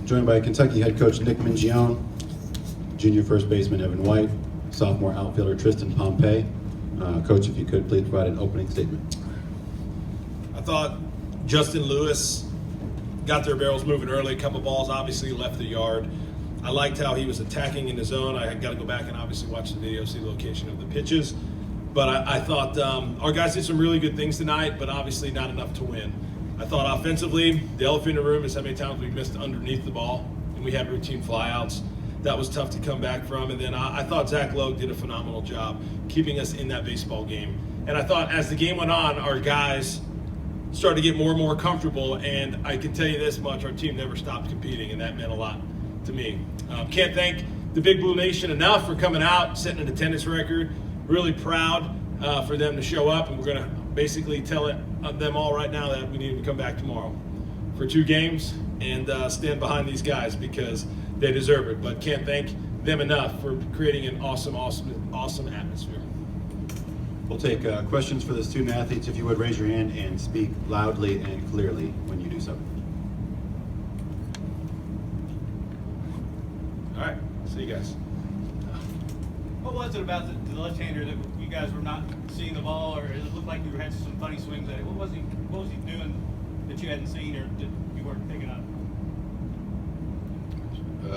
Joined by Kentucky head coach Nick Mingione, junior first baseman Evan White, sophomore outfielder Tristan Pompey. Coach, if you could please provide an opening statement. I thought Justin Lewis got their barrels moving early. A couple balls obviously left the yard. I liked how he was attacking in the zone. I got to go back and obviously watch the video, see the location of the pitches. But I thought our guys did some really good things tonight, but obviously not enough to win. I thought offensively, the elephant in the room is how many times we missed underneath the ball, and we had routine flyouts. That was tough to come back from. And then I thought Zach Logue did a phenomenal job keeping us in that baseball game. And I thought as the game went on, our guys started to get more and more comfortable. And I can tell you this much, our team never stopped competing, and that meant a lot to me. Can't thank the Big Blue Nation enough for coming out, setting an attendance record. Really proud for them to show up, and we're going to basically tell them all right now that we need them to come back tomorrow for 2 games and stand behind these guys because they deserve it. But can't thank them enough for creating an awesome atmosphere. We'll take questions for the student athletes. If you would raise your hand and speak loudly and clearly when you do so. All right, see you guys. What was it about the left-hander that you guys were not seeing the ball, or it looked like you had some funny swings at it? What was he doing that you hadn't seen or that you weren't picking up?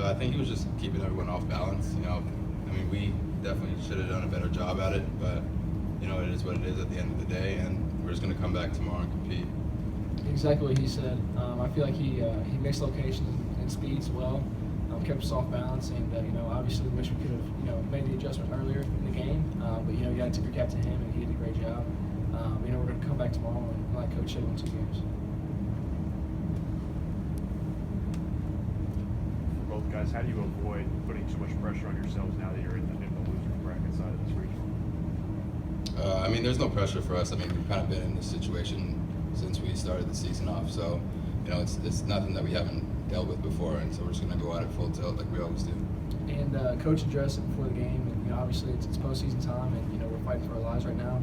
I think he was just keeping everyone off balance. You know, I mean, we definitely should have done a better job at it, but you know, it is what it is at the end of the day, and we're just going to come back tomorrow and compete. Exactly what he said. I feel like he mixed locations and speeds well. Kept us off balance, and you know, obviously we wish we could have made the adjustment earlier in the game, but you know, you got to tip your cap to him, and he did a great job. You know, we're going to come back tomorrow and like Coach said, win 2 games. For both guys, how do you avoid putting too much pressure on yourselves now that you're in the loser bracket side of this region? I mean, there's no pressure for us. I mean, we've kind of been in this situation since we started the season off, so you know, it's nothing that we haven't dealt with before, and so we're just going to go at it full tilt like we always do. And Coach addressed it before the game, and you know, obviously it's postseason time, and you know, we're fighting for our lives right now,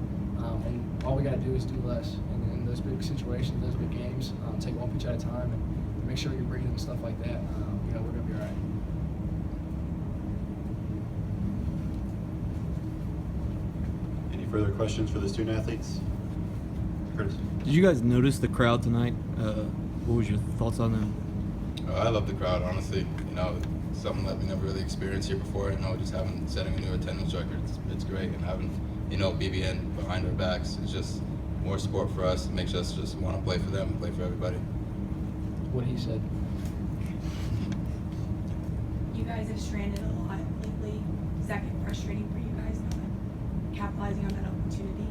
and all we got to do is do less. And in those big situations, those big games, take one pitch at a time, and make sure you're breathing and stuff like that. You know, we're going to be all right. Any further questions for the student athletes? Curtis? Did you guys notice the crowd tonight? What was your thoughts on them? I love the crowd, honestly. You know, something that we never really experienced here before. You know, just setting a new attendance record. It's great, and having, you know, BBN behind our backs is just more support for us. It makes us just want to play for them and play for everybody. What he said. You guys have stranded a lot lately. Is that get frustrating for you guys, not capitalizing on that opportunity?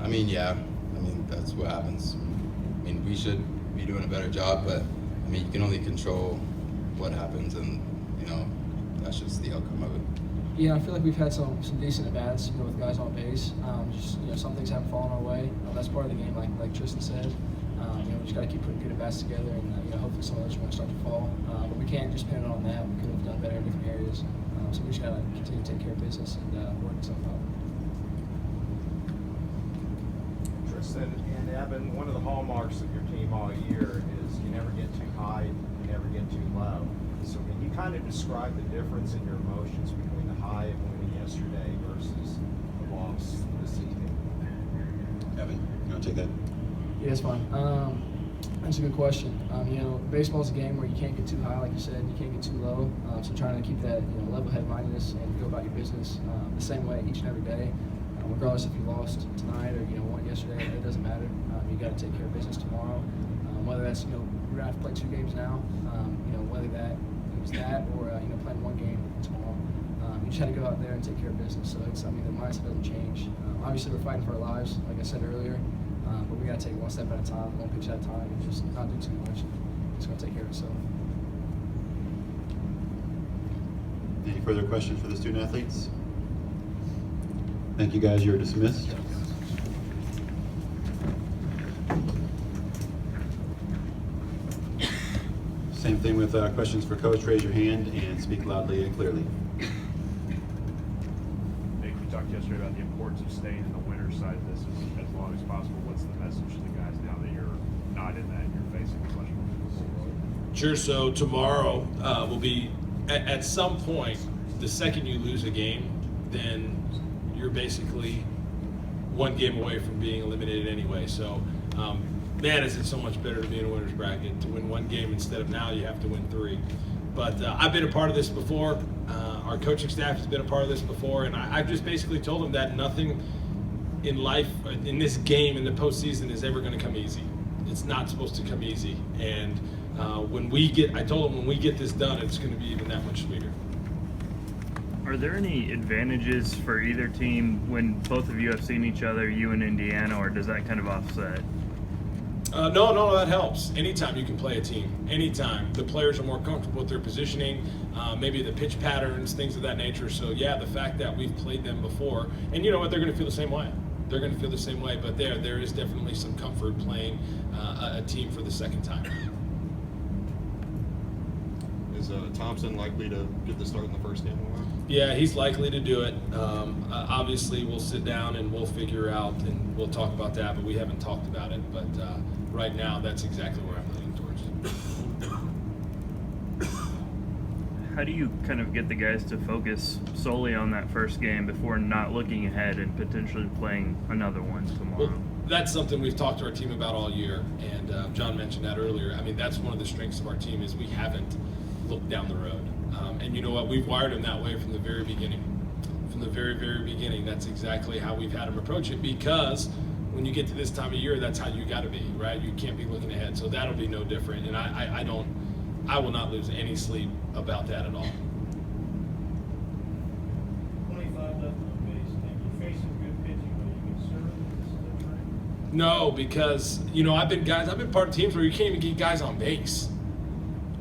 I mean, yeah. I mean, that's what happens. I mean, we should be doing a better job, but I mean, you can only control what happens, and you know, that's just the outcome of it. Yeah, I feel like we've had some decent at-bats, you know, with guys on base. Just, you know, some things haven't fallen our way. That's part of the game, like Tristan said. You know, we just got to keep putting good at-bats together, and you know, hopefully some of those are going to start to fall. But we can't just pin it on that. We could have done better in different areas. So we just got to continue to take care of business and work itself out. Tristan and Evan, one of the hallmarks of your team all year is you never get too high, you never get too low. So can you kind of describe the difference in your emotions between the high of winning yesterday versus the loss this evening? Evan, you want to take that? Yeah, that's fine. That's a good question. You know, baseball's a game where you can't get too high, like you said, you can't get too low. So trying to keep that, you know, level-headedness and go about your business the same way each and every day. Regardless if you lost tonight or, you know, won yesterday, it doesn't matter. You got to take care of business tomorrow. Whether that's, you know, we're going to have to play 2 games now, you know, whether that is that or, you know, playing 1 game tomorrow. You just had to go out there and take care of business. So it's, I mean, the mindset doesn't change. Obviously, we're fighting for our lives, like I said earlier, but we got to take it one step at a time, 1 pitch at a time, and just not do too much. It's going to take care of itself. Any further questions for the student athletes? Thank you, guys. You're dismissed. Same thing with questions for Coach. Raise your hand and speak loudly and clearly. Nick, you talked yesterday about the importance of staying in the winner's side of this as long as possible. What's the message to the guys now that you're not in that, you're facing a much more difficult road? Sure. So tomorrow will be at some point. The second you lose a game, then you're basically one game away from being eliminated anyway. So, man, is it so much better to be in a winner's bracket to win one game instead of now you have to win 3. But I've been a part of this before. Our coaching staff has been a part of this before, and I've just basically told them that nothing in life, in this game, in the postseason, is ever going to come easy. It's not supposed to come easy. And I told them when we get this done, it's going to be even that much sweeter. Are there any advantages for either team when both of you have seen each other, you and Indiana, or does that kind of offset? No, that helps. Anytime you can play a team, anytime. The players are more comfortable with their positioning, maybe the pitch patterns, things of that nature. So, yeah, the fact that we've played them before, and you know what, they're going to feel the same way. They're going to feel the same way, but there is definitely some comfort playing a team for the second time. Is Thompson likely to get the start in the first game? Yeah, he's likely to do it. Obviously, we'll sit down and we'll figure out and we'll talk about that, but we haven't talked about it. But right now, that's exactly where I'm leaning towards. How do you kind of get the guys to focus solely on that first game before not looking ahead and potentially playing another one tomorrow? Well, that's something we've talked to our team about all year, and John mentioned that earlier. I mean, that's one of the strengths of our team is we haven't looked down the road. And you know what? We've wired them that way from the very beginning. From the very, very beginning, that's exactly how we've had them approach it, because when you get to this time of year, that's how you got to be, right? You can't be looking ahead. So that'll be no different. And I will not lose any sleep about that at all. 25 left on base, and you're facing good pitching, but you conservative, is that right? No, because, you know, I've been part of teams where you can't even get guys on base.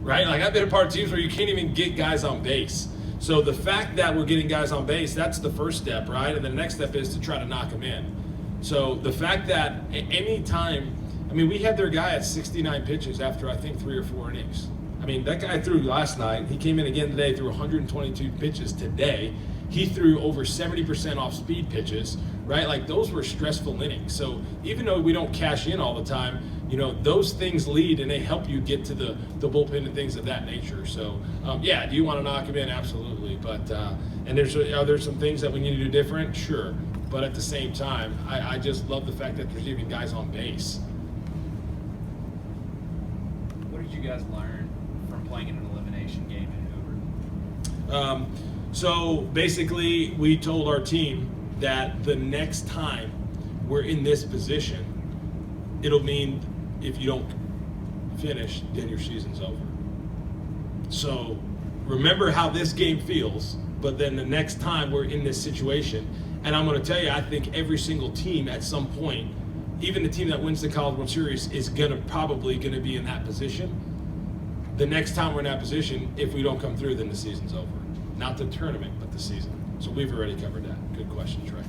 Right? Like, I've been a part of teams where you can't even get guys on base. So the fact that we're getting guys on base, that's the first step, right? And the next step is to try to knock them in. So the fact that any time, I mean, we had their guy at 69 pitches after, I think, 3 or 4 innings. I mean, that guy threw last night. He came in again today, threw 122 pitches today. He threw over 70% off speed pitches, right? Like, those were stressful innings. So even though we don't cash in all the time, you know, those things lead and they help you get to the bullpen and things of that nature. So, yeah, do you want to knock him in? Absolutely. But, and are there some things that we need to do different? Sure. But at the same time, I just love the fact that there's even guys on base. What did you guys learn from playing in an elimination game in Hoover? So basically, we told our team that the next time we're in this position, it'll mean if you don't finish, then your season's over. So remember how this game feels, but then the next time we're in this situation, and I'm going to tell you, I think every single team at some point, even the team that wins the College World Series, is probably going to be in that position. The next time we're in that position, if we don't come through, then the season's over. Not the tournament, but the season. So we've already covered that. Good question, Trey.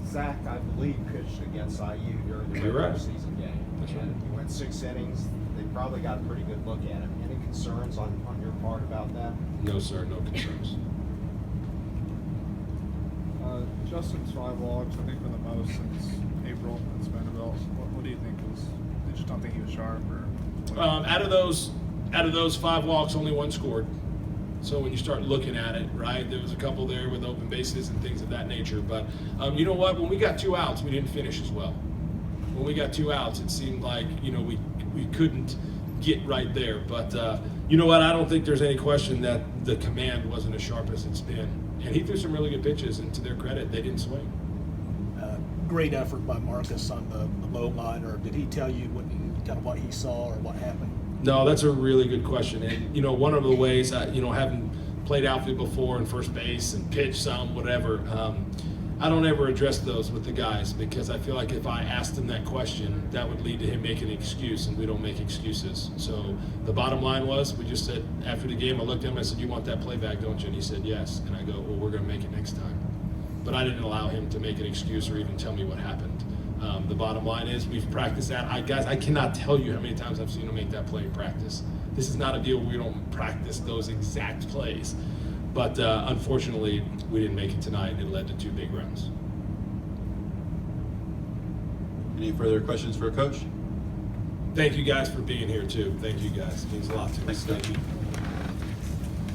Zach, I believe, pitched against IU during the You're regular right. season game. That's right. And he went 6 innings. They probably got a pretty good look at him. Any concerns on your part about that? No, sir, no concerns. Justin's 5 walks, I think, for the most since April at Vanderbilt. What do you think was? You just don't think he was sharp, or? Out of those 5 walks, only 1 scored. So when you start looking at it, right, there was a couple there with open bases and things of that nature. But you know what? When we got 2 outs, we didn't finish as well. When we got 2 outs, it seemed like, you know, we couldn't get right there. But you know what? I don't think there's any question that the command wasn't as sharp as it's been. And he threw some really good pitches, and to their credit, they didn't swing. Great effort by Marcus on the low line, or did he tell you what he saw or what happened? No, that's a really good question. And, you know, one of the ways, you know, having played outfield before and first base and pitched some, whatever, I don't ever address those with the guys, because I feel like if I asked him that question, that would lead to him making an excuse, and we don't make excuses. So the bottom line was, we just said, after the game, I looked at him, I said, "You want that playback, don't you?" And he said, "Yes." And I go, "Well, we're going to make it next time." But I didn't allow him to make an excuse or even tell me what happened. The bottom line is, we've practiced that. Guys, I cannot tell you how many times I've seen him make that play in practice. This is not a deal where we don't practice those exact plays. But unfortunately, we didn't make it tonight, and it led to 2 big runs. Any further questions for Coach? thank you guys for being here too. Thank you guys. It means a lot to us. Thanks, Thank Doug. you.